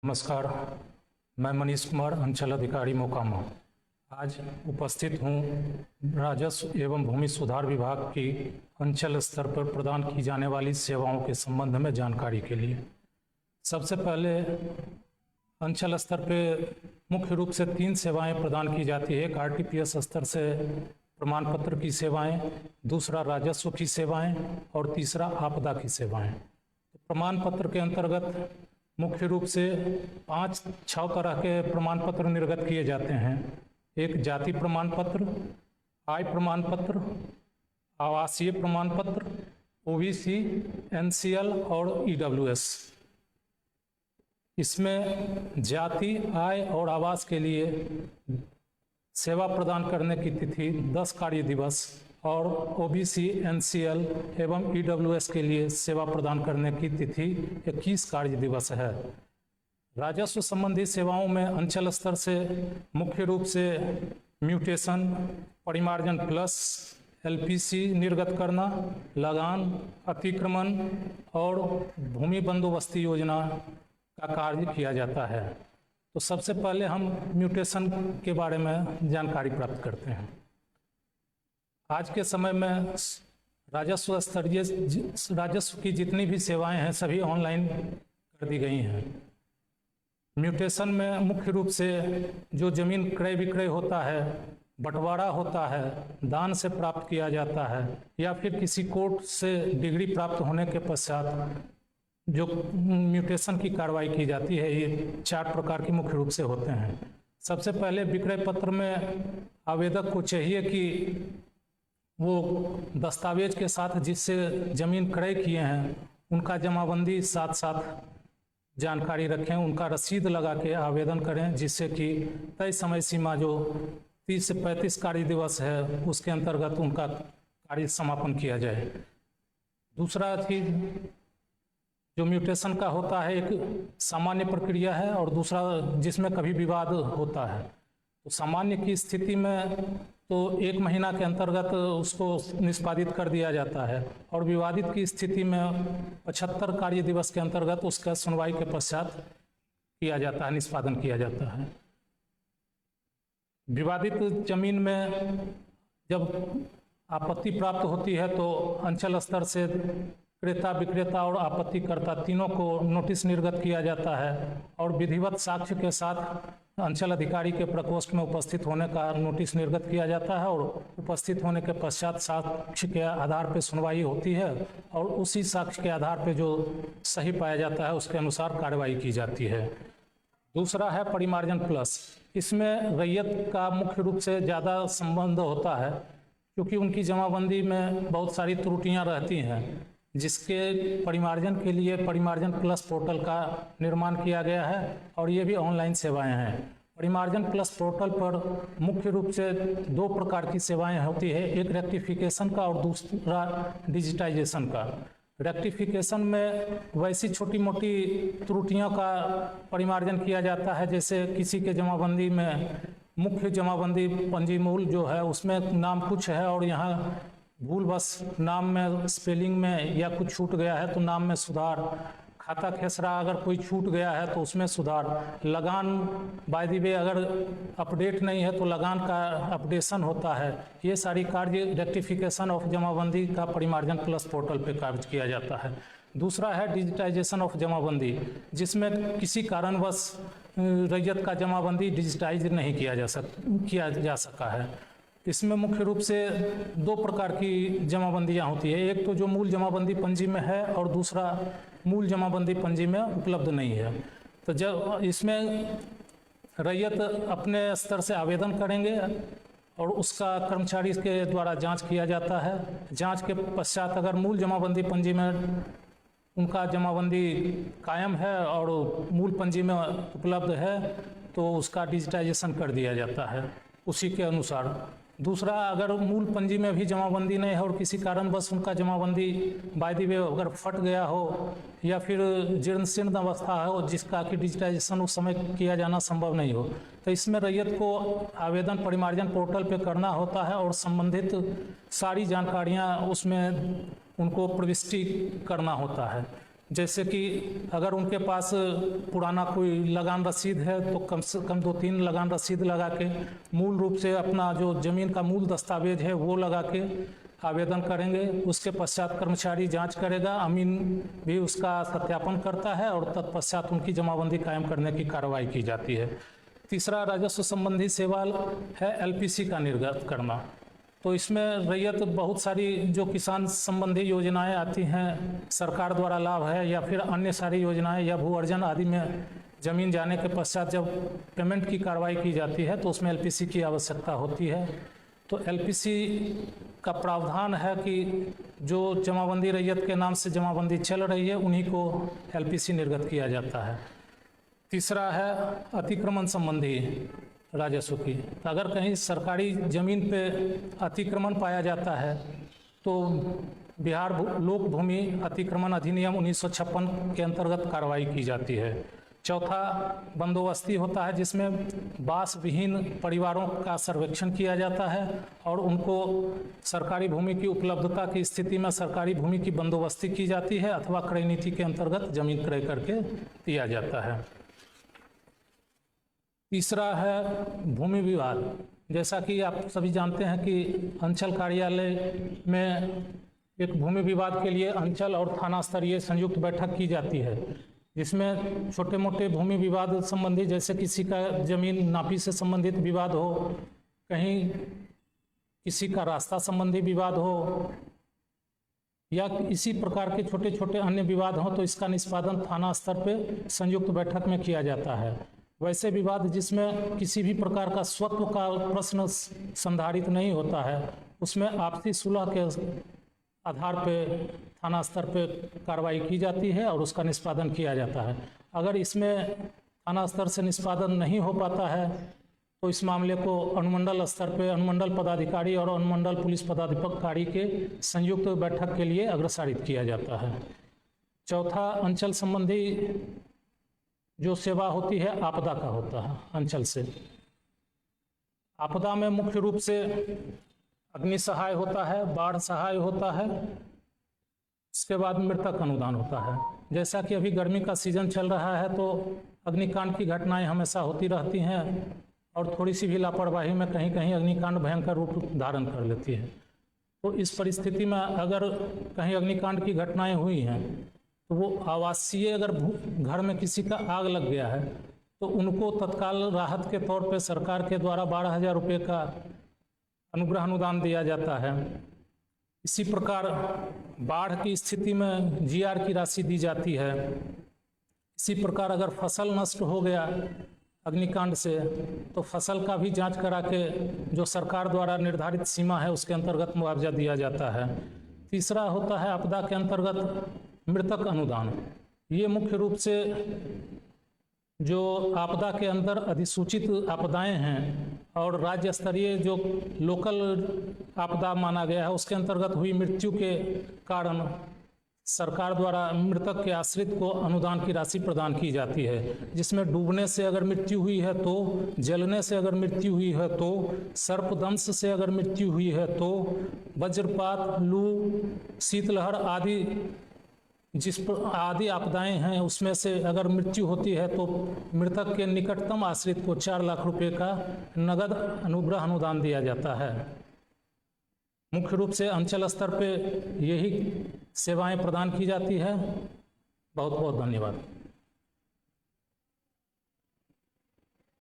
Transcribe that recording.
नमस्कार। मैं मनीष कुमार, अंचल अधिकारी मोकामा। आज उपस्थित हूँ राजस्व एवं भूमि सुधार विभाग की अंचल स्तर पर प्रदान की जाने वाली सेवाओं के संबंध में जानकारी के लिए। सबसे पहले अंचल स्तर पे मुख्य रूप से 3 सेवाएं प्रदान की जाती है। एक आरटीपीएस स्तर से प्रमाण पत्र की सेवाएं, दूसरा राजस्व की सेवाएं और तीसरा आपदा की सेवाएं। तो प्रमाण पत्र के अंतर्गत मुख्य रूप से 5-6 तरह के प्रमाण पत्र निर्गत किए जाते हैं। एक जाति प्रमाण पत्र, आय प्रमाण पत्र, आवासीय प्रमाण पत्र, ओबीसी, एनसीएल और ईडब्ल्यूएस। इसमें जाति, आय और आवास के लिए सेवा प्रदान करने की तिथि 10 कार्य दिवस और ओबीसी, एनसीएल एवं ईडब्ल्यूएस के लिए सेवा प्रदान करने की तिथि 21 कार्य दिवस है। राजस्व संबंधी सेवाओं में अंचल स्तर से मुख्य रूप से म्यूटेशन, परिमार्जन प्लस, एलपीसी निर्गत करना, लगान, अतिक्रमण और भूमि बंदोबस्ती योजना का कार्य किया जाता है। तो सबसे पहले हम म्यूटेशन के बारे में जानकारी प्राप्त करते हैं। आज के समय में राजस्व स्तरीय राजस्व की जितनी भी सेवाएं हैं सभी ऑनलाइन कर दी गई हैं। म्यूटेशन में मुख्य रूप से जो जमीन क्रय विक्रय होता है, बंटवारा होता है, दान से प्राप्त किया जाता है या फिर किसी कोर्ट से डिग्री प्राप्त होने के पश्चात जो म्यूटेशन की कार्रवाई की जाती है, ये 4 प्रकार की मुख्य रूप से होते हैं। सबसे पहले विक्रय पत्र में आवेदक को चाहिए कि वो दस्तावेज के साथ जिससे जमीन क्रय किए हैं उनका जमाबंदी साथ साथ जानकारी रखें, उनका रसीद लगा के आवेदन करें, जिससे कि तय समय सीमा जो 30 से 35 कार्य दिवस है उसके अंतर्गत उनका कार्य समापन किया जाए। दूसरा चीज जो म्यूटेशन का होता है एक सामान्य प्रक्रिया है और दूसरा जिसमें कभी विवाद होता है। तो सामान्य की स्थिति में तो 1 महीना के अंतर्गत उसको निष्पादित कर दिया जाता है और विवादित की स्थिति में 75 कार्य दिवस के अंतर्गत उसका सुनवाई के पश्चात किया जाता है, निष्पादन किया जाता है। विवादित जमीन में जब आपत्ति प्राप्त होती है तो अंचल स्तर से क्रेता, विक्रेता और आपत्तिकर्ता तीनों को नोटिस निर्गत किया जाता है और विधिवत साक्ष्य के साथ अंचल अधिकारी के प्रकोष्ठ में उपस्थित होने का नोटिस निर्गत किया जाता है और उपस्थित होने के पश्चात साक्ष्य के आधार पर सुनवाई होती है और उसी साक्ष्य के आधार पर जो सही पाया जाता है उसके अनुसार कार्रवाई की जाती है। दूसरा है परिमार्जन प्लस। इसमें रैयत का मुख्य रूप से ज़्यादा संबंध होता है क्योंकि उनकी जमाबंदी में बहुत सारी त्रुटियां रहती हैं, जिसके परिमार्जन के लिए परिमार्जन प्लस पोर्टल का निर्माण किया गया है और ये भी ऑनलाइन सेवाएं हैं। परिमार्जन प्लस पोर्टल पर मुख्य रूप से 2 प्रकार की सेवाएं होती है, एक रेक्टिफिकेशन का और दूसरा डिजिटाइजेशन का। रेक्टिफिकेशन में वैसी छोटी मोटी त्रुटियों का परिमार्जन किया जाता है, जैसे किसी के जमाबंदी में मुख्य जमाबंदी पंजी मूल जो है उसमें नाम कुछ है और यहाँ भूल बस नाम में स्पेलिंग में या कुछ छूट गया है तो नाम में सुधार, खाता खेसरा अगर कोई छूट गया है तो उसमें सुधार, लगान बाय द वे अगर अपडेट नहीं है तो लगान का अपडेशन होता है। ये सारी कार्य रेक्टिफिकेशन ऑफ जमाबंदी का परिमार्जन प्लस पोर्टल पे कार्य किया जाता है। दूसरा है डिजिटाइजेशन ऑफ जमाबंदी, जिसमें किसी कारणवश रैयत का जमाबंदी डिजिटाइज नहीं किया जा सका है। इसमें मुख्य रूप से 2 प्रकार की जमाबंदियां होती है, एक तो जो मूल जमाबंदी पंजी में है और दूसरा मूल जमाबंदी पंजी में उपलब्ध नहीं है। तो जब इसमें रैयत अपने स्तर से आवेदन करेंगे और उसका कर्मचारी के द्वारा जांच किया जाता है। जांच के पश्चात अगर मूल जमाबंदी पंजी में उनका जमाबंदी कायम है और मूल पंजी में उपलब्ध है तो उसका डिजिटाइजेशन कर दिया जाता है उसी के अनुसार। दूसरा, अगर मूल पंजी में भी जमाबंदी नहीं है और किसी कारणवश उनका जमाबंदी बाय द वे अगर फट गया हो या फिर जीर्ण शीर्ण अवस्था हो जिसका कि डिजिटाइजेशन उस समय किया जाना संभव नहीं हो, तो इसमें रैयत को आवेदन परिमार्जन पोर्टल पे करना होता है और संबंधित सारी जानकारियां उसमें उनको प्रविष्टि करना होता है। जैसे कि अगर उनके पास पुराना कोई लगान रसीद है तो कम से कम 2-3 लगान रसीद लगा के मूल रूप से अपना जो ज़मीन का मूल दस्तावेज है वो लगा के आवेदन करेंगे। उसके पश्चात कर्मचारी जांच करेगा, अमीन भी उसका सत्यापन करता है और तत्पश्चात उनकी जमाबंदी कायम करने की कार्रवाई की जाती है। तीसरा राजस्व संबंधी सेवा है एलपीसी का निर्गत करना। तो इसमें रैयत बहुत सारी जो किसान संबंधी योजनाएं आती हैं, सरकार द्वारा लाभ है या फिर अन्य सारी योजनाएं या भू अर्जन आदि में ज़मीन जाने के पश्चात जब पेमेंट की कार्रवाई की जाती है तो उसमें एलपीसी की आवश्यकता होती है। तो एलपीसी का प्रावधान है कि जो जमाबंदी रैयत के नाम से जमाबंदी चल रही है उन्हीं को एलपीसी निर्गत किया जाता है। तीसरा है अतिक्रमण संबंधी राजस्व की। तो अगर कहीं सरकारी ज़मीन पे अतिक्रमण पाया जाता है तो बिहार लोक भूमि अतिक्रमण अधिनियम 1956 के अंतर्गत कार्रवाई की जाती है। चौथा बंदोबस्ती होता है, जिसमें बास विहीन परिवारों का सर्वेक्षण किया जाता है और उनको सरकारी भूमि की उपलब्धता की स्थिति में सरकारी भूमि की बंदोबस्ती की जाती है अथवा क्रय नीति के अंतर्गत जमीन क्रय करके दिया जाता है। तीसरा है भूमि विवाद। जैसा कि आप सभी जानते हैं कि अंचल कार्यालय में एक भूमि विवाद के लिए अंचल और थाना स्तरीय संयुक्त बैठक की जाती है, जिसमें छोटे मोटे भूमि विवाद संबंधी, जैसे किसी का जमीन नापी से संबंधित विवाद हो, कहीं किसी का रास्ता संबंधी विवाद हो या इसी प्रकार के छोटे छोटे अन्य विवाद हों तो इसका निष्पादन थाना स्तर पर संयुक्त बैठक में किया जाता है। वैसे विवाद जिसमें किसी भी प्रकार का स्वत्व का प्रश्न संधारित नहीं होता है, उसमें आपसी सुलह के आधार पर थाना स्तर पर कार्रवाई की जाती है और उसका निष्पादन किया जाता है। अगर इसमें थाना स्तर से निष्पादन नहीं हो पाता है तो इस मामले को अनुमंडल स्तर पर अनुमंडल पदाधिकारी और अनुमंडल पुलिस पदाधिकारी के संयुक्त बैठक के लिए अग्रसारित किया जाता है। चौथा अंचल संबंधी जो सेवा होती है आपदा का होता है। अंचल से आपदा में मुख्य रूप से अग्नि सहाय होता है, बाढ़ सहाय होता है, इसके बाद मृतक अनुदान होता है। जैसा कि अभी गर्मी का सीजन चल रहा है तो अग्निकांड की घटनाएं हमेशा होती रहती हैं और थोड़ी सी भी लापरवाही में कहीं कहीं अग्निकांड भयंकर रूप धारण कर लेती है। तो इस परिस्थिति में अगर कहीं अग्निकांड की घटनाएं हुई हैं तो वो आवासीय अगर घर में किसी का आग लग गया है तो उनको तत्काल राहत के तौर पे सरकार के द्वारा 12,000 रुपये का अनुग्रह अनुदान दिया जाता है। इसी प्रकार बाढ़ की स्थिति में जीआर की राशि दी जाती है। इसी प्रकार अगर फसल नष्ट हो गया अग्निकांड से तो फसल का भी जांच करा के जो सरकार द्वारा निर्धारित सीमा है उसके अंतर्गत मुआवजा दिया जाता है। तीसरा होता है आपदा के अंतर्गत मृतक अनुदान। ये मुख्य रूप से जो आपदा के अंदर अधिसूचित आपदाएं हैं और राज्य स्तरीय जो लोकल आपदा माना गया है उसके अंतर्गत हुई मृत्यु के कारण सरकार द्वारा मृतक के आश्रित को अनुदान की राशि प्रदान की जाती है, जिसमें डूबने से अगर मृत्यु हुई है तो, जलने से अगर मृत्यु हुई है तो, सर्पदंश से अगर मृत्यु हुई है तो, वज्रपात, लू, शीतलहर आदि आदि आपदाएं हैं उसमें से अगर मृत्यु होती है तो मृतक के निकटतम आश्रित को 4 लाख रुपए का नगद अनुग्रह अनुदान दिया जाता है। मुख्य रूप से अंचल स्तर पे यही सेवाएं प्रदान की जाती है। बहुत बहुत धन्यवाद।